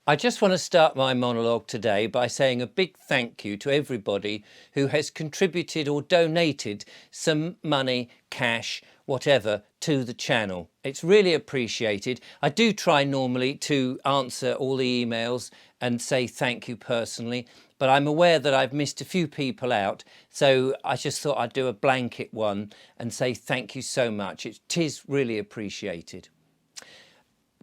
I just want to start my monologue today by saying a big thank you to everybody who has contributed or donated some money, cash, whatever, to the channel. It's really appreciated. I do try normally to answer all the emails and say thank you personally, but I'm aware that I've missed a few people out. So I just thought I'd do a blanket one and say thank you so much. It is really appreciated.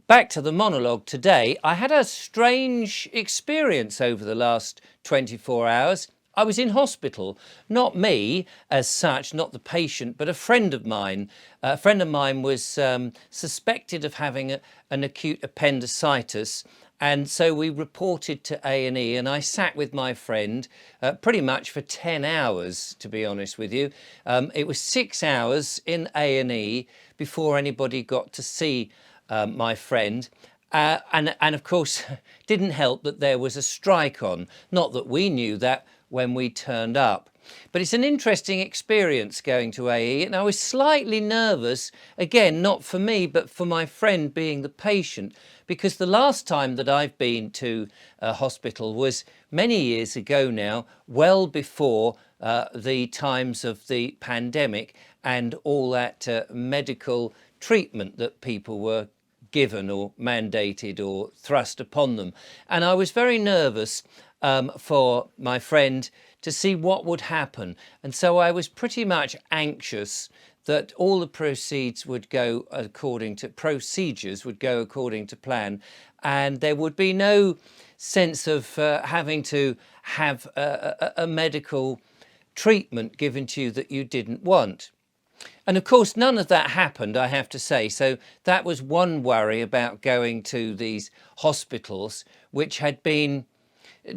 Back to the monologue today. I had a strange experience over the last 24 hours. I was in hospital, not me as such, not the patient, but a friend of mine. A friend of mine was suspected of having an acute appendicitis. And so we reported to A&E, and I sat with my friend pretty much for 10 hours, to be honest with you. It was 6 hours in A&E before anybody got to see my friend. And of course, didn't help that there was a strike on. Not that we knew that when we turned up. But it's an interesting experience going to AE, and I was slightly nervous, again, not for me, but for my friend being the patient, because the last time that I've been to a hospital was many years ago now, well before the times of the pandemic and all that medical treatment that people were given or mandated or thrust upon them. And I was very nervous for my friend to see what would happen. And so I was pretty much anxious that all the procedures would go according to plan, and there would be no sense of having to have a medical treatment given to you that you didn't want. And of course, none of that happened, I have to say. So that was one worry about going to these hospitals, which had been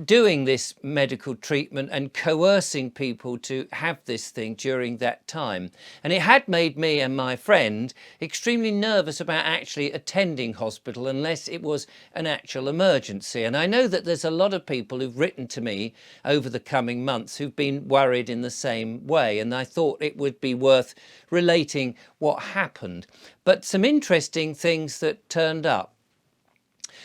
doing this medical treatment and coercing people to have this thing during that time. And it had made me and my friend extremely nervous about actually attending hospital unless it was an actual emergency. And I know that there's a lot of people who've written to me over the coming months who've been worried in the same way. And I thought it would be worth relating what happened. But some interesting things that turned up.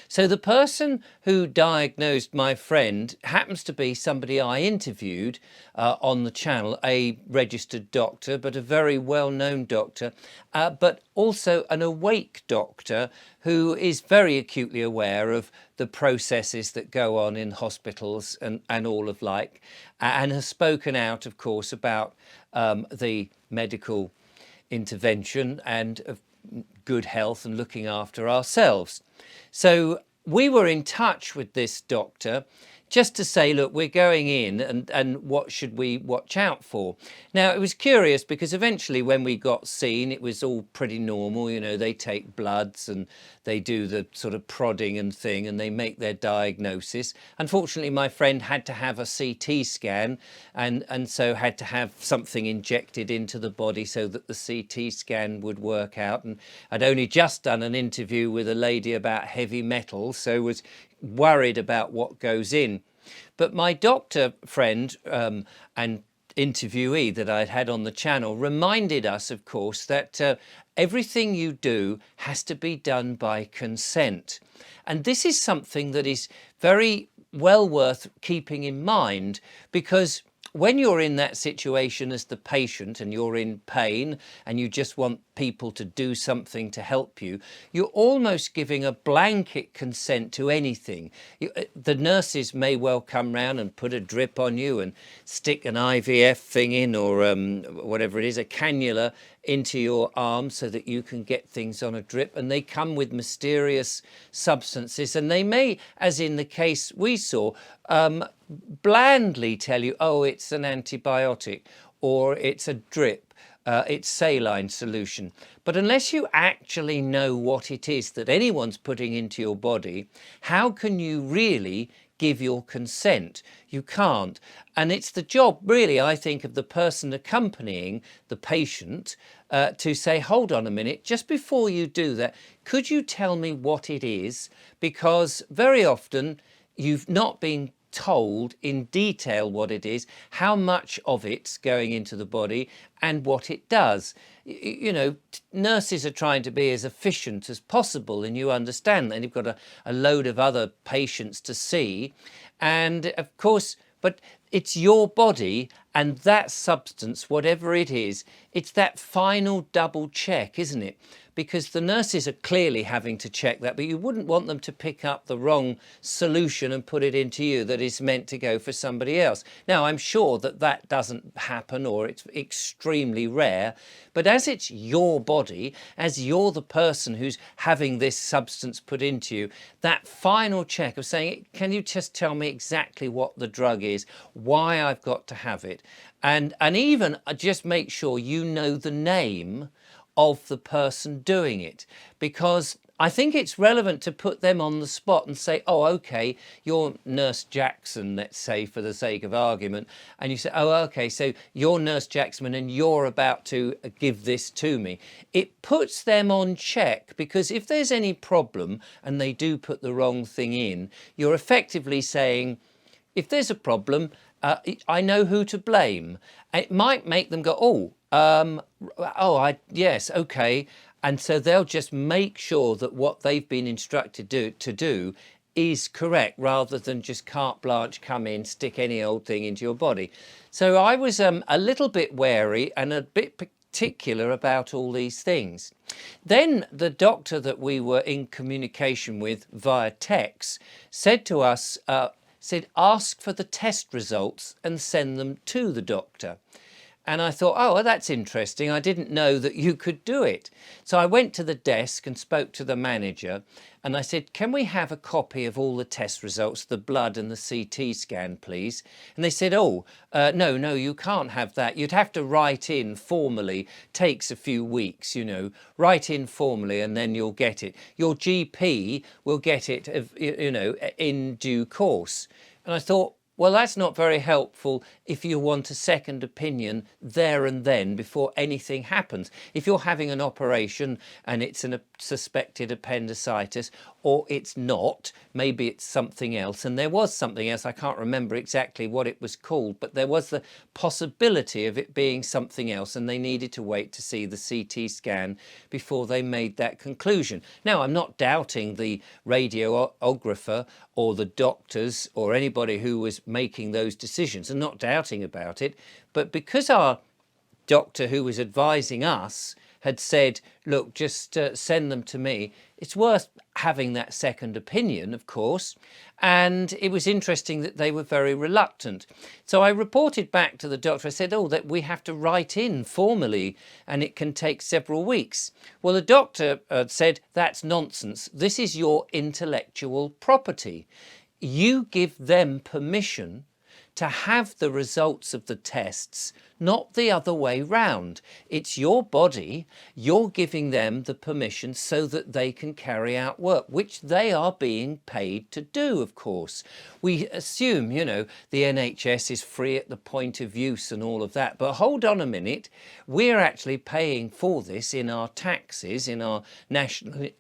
So the person who diagnosed my friend happens to be somebody I interviewed on the channel, a registered doctor, but a very well-known doctor, but also an awake doctor who is very acutely aware of the processes that go on in hospitals and all of like, and has spoken out, of course, about the medical intervention and of good health and looking after ourselves. So we were in touch with this doctor just to say, look, we're going in and what should we watch out for? Now, it was curious because eventually when we got seen, it was all pretty normal. You know, they take bloods and they do the sort of prodding and thing and they make their diagnosis. Unfortunately, my friend had to have a CT scan and so had to have something injected into the body so that the CT scan would work out. And I'd only just done an interview with a lady about heavy metals, so was worried about what goes in. But my doctor friend and interviewee that I'd had on the channel reminded us, of course, that everything you do has to be done by consent. And this is something that is very well worth keeping in mind, because when you're in that situation as the patient and you're in pain and you just want people to do something to help you, you're almost giving a blanket consent to anything. The nurses may well come round and put a drip on you and stick an IVF thing in, or whatever it is, a cannula into your arm so that you can get things on a drip, and they come with mysterious substances, and they may, as in the case we saw, blandly tell you, oh, it's an antibiotic or it's a drip, it's saline solution. But unless you actually know what it is that anyone's putting into your body, how can you really give your consent? You can't. And it's the job, really, I think, of the person accompanying the patient to say, hold on a minute, just before you do that, could you tell me what it is? Because very often you've not been told in detail what it is, how much of it's going into the body and what it does. You know, nurses are trying to be as efficient as possible, and you understand that you've got a load of other patients to see. And of course, but it's your body, and that substance, whatever it is, it's that final double check, isn't it? Because the nurses are clearly having to check that, but you wouldn't want them to pick up the wrong solution and put it into you that is meant to go for somebody else. Now, I'm sure that that doesn't happen, or it's extremely rare, but as it's your body, as you're the person who's having this substance put into you, that final check of saying, can you just tell me exactly what the drug is, why I've got to have it, and even just make sure you know the name of the person doing it, because I think it's relevant to put them on the spot and say, oh, okay, you're Nurse Jackson, let's say, for the sake of argument. And you say, oh, okay, so you're Nurse Jackson and you're about to give this to me. It puts them on check, because if there's any problem and they do put the wrong thing in, you're effectively saying, if there's a problem, I know who to blame. It might make them go, yes, okay. And so they'll just make sure that what they've been instructed to do is correct, rather than just carte blanche, come in, stick any old thing into your body. So I was a little bit wary and a bit particular about all these things. Then the doctor that we were in communication with via text said to us, ask for the test results and send them to the doctor. And I thought, oh, well, that's interesting. I didn't know that you could do it. So I went to the desk and spoke to the manager, and I said, can we have a copy of all the test results, the blood and the CT scan, please? And they said, no, you can't have that. You'd have to write in formally. Takes a few weeks, you know. Write in formally and then you'll get it. Your GP will get it, you know, in due course. And I thought, well, that's not very helpful if you want a second opinion there and then before anything happens. If you're having an operation and it's a suspected appendicitis, or it's not, maybe it's something else, and there was something else, I can't remember exactly what it was called, but there was the possibility of it being something else, and they needed to wait to see the CT scan before they made that conclusion. Now, I'm not doubting the radiographer or the doctors or anybody who was making those decisions, and not doubting about it, but because our doctor who was advising us had said, look, just send them to me, it's worth having that second opinion, of course. And it was interesting that they were very reluctant. So I reported back to the doctor. I said, that we have to write in formally and it can take several weeks. Well, the doctor said, that's nonsense. This is your intellectual property. You give them permission to have the results of the tests, not the other way round. It's your body, you're giving them the permission so that they can carry out work, which they are being paid to do, of course. We assume, you know, the NHS is free at the point of use and all of that, but hold on a minute, we're actually paying for this in our taxes, in our national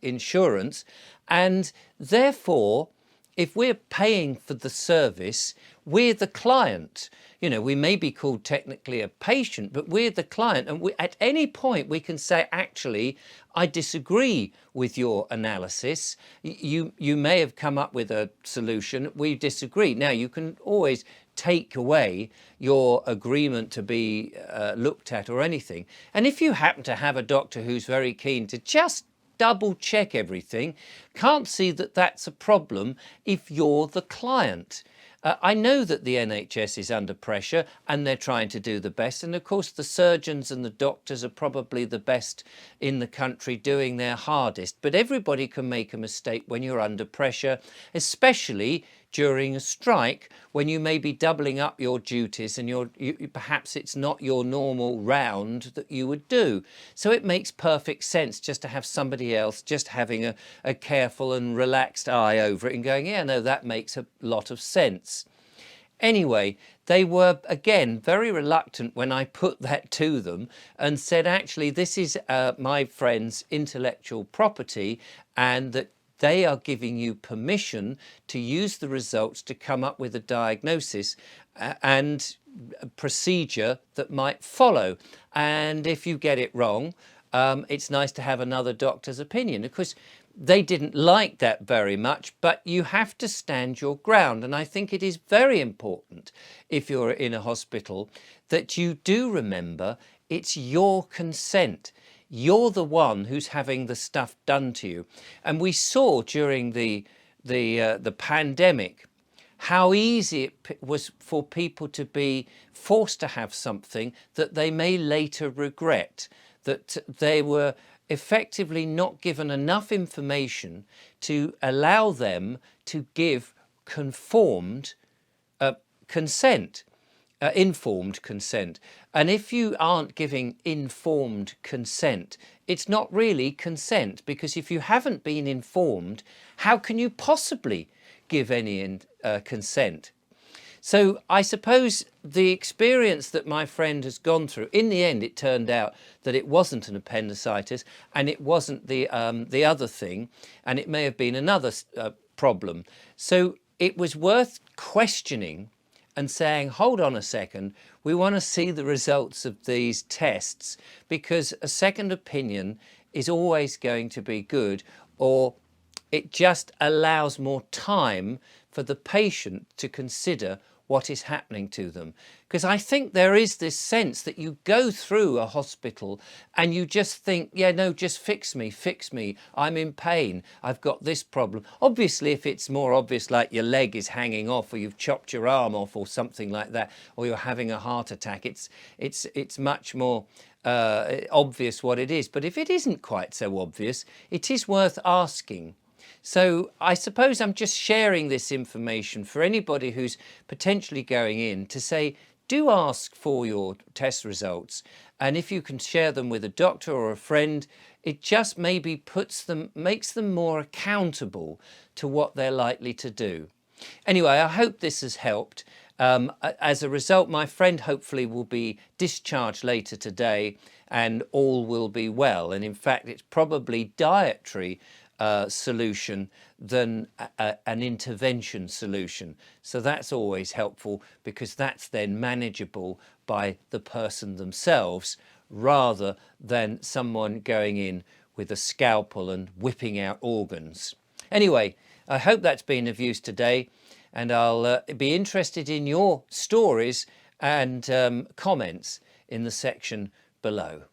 insurance, and therefore, if we're paying for the service, we're the client. You know, we may be called technically a patient, but we're the client. And at any point we can say, actually, I disagree with your analysis. You may have come up with a solution. We disagree. Now, you can always take away your agreement to be looked at or anything. And if you happen to have a doctor who's very keen to just double check everything, can't see that that's a problem if you're the client. I know that the NHS is under pressure and they're trying to do the best. And of course, the surgeons and the doctors are probably the best in the country doing their hardest. But everybody can make a mistake when you're under pressure, especially during a strike, when you may be doubling up your duties and perhaps it's not your normal round that you would do. So it makes perfect sense just to have somebody else just having a careful and relaxed eye over it and going, yeah, no, that makes a lot of sense. Anyway, they were, again, very reluctant when I put that to them and said, actually, this is my friend's intellectual property, and that they are giving you permission to use the results to come up with a diagnosis and a procedure that might follow. And if you get it wrong, it's nice to have another doctor's opinion. Of course, they didn't like that very much, but you have to stand your ground. And I think it is very important, if you're in a hospital, that you do remember it's your consent. You're the one who's having the stuff done to you. And we saw during the pandemic how easy it was for people to be forced to have something that they may later regret, that they were effectively not given enough information to allow them to give conformed consent, informed consent. And if you aren't giving informed consent, it's not really consent, because if you haven't been informed, how can you possibly give any consent? So I suppose the experience that my friend has gone through, in the end, it turned out that it wasn't an appendicitis and it wasn't the other thing, and it may have been another problem. So it was worth questioning and saying, hold on a second, we want to see the results of these tests, because a second opinion is always going to be good, or it just allows more time for the patient to consider what is happening to them. Because I think there is this sense that you go through a hospital and you just think, yeah, no, just fix me, I'm in pain, I've got this problem. Obviously, if it's more obvious, like your leg is hanging off, or you've chopped your arm off, or something like that, or you're having a heart attack, it's much more obvious what it is. But if it isn't quite so obvious, it is worth asking. So I suppose I'm just sharing this information for anybody who's potentially going in, to say, do ask for your test results. And if you can share them with a doctor or a friend, it just maybe makes them more accountable to what they're likely to do. Anyway, I hope this has helped. As a result, my friend hopefully will be discharged later today and all will be well. And in fact, it's probably dietary solution than an intervention solution. So that's always helpful, because that's then manageable by the person themselves, rather than someone going in with a scalpel and whipping out organs. Anyway, I hope that's been of use today, and I'll be interested in your stories and comments in the section below.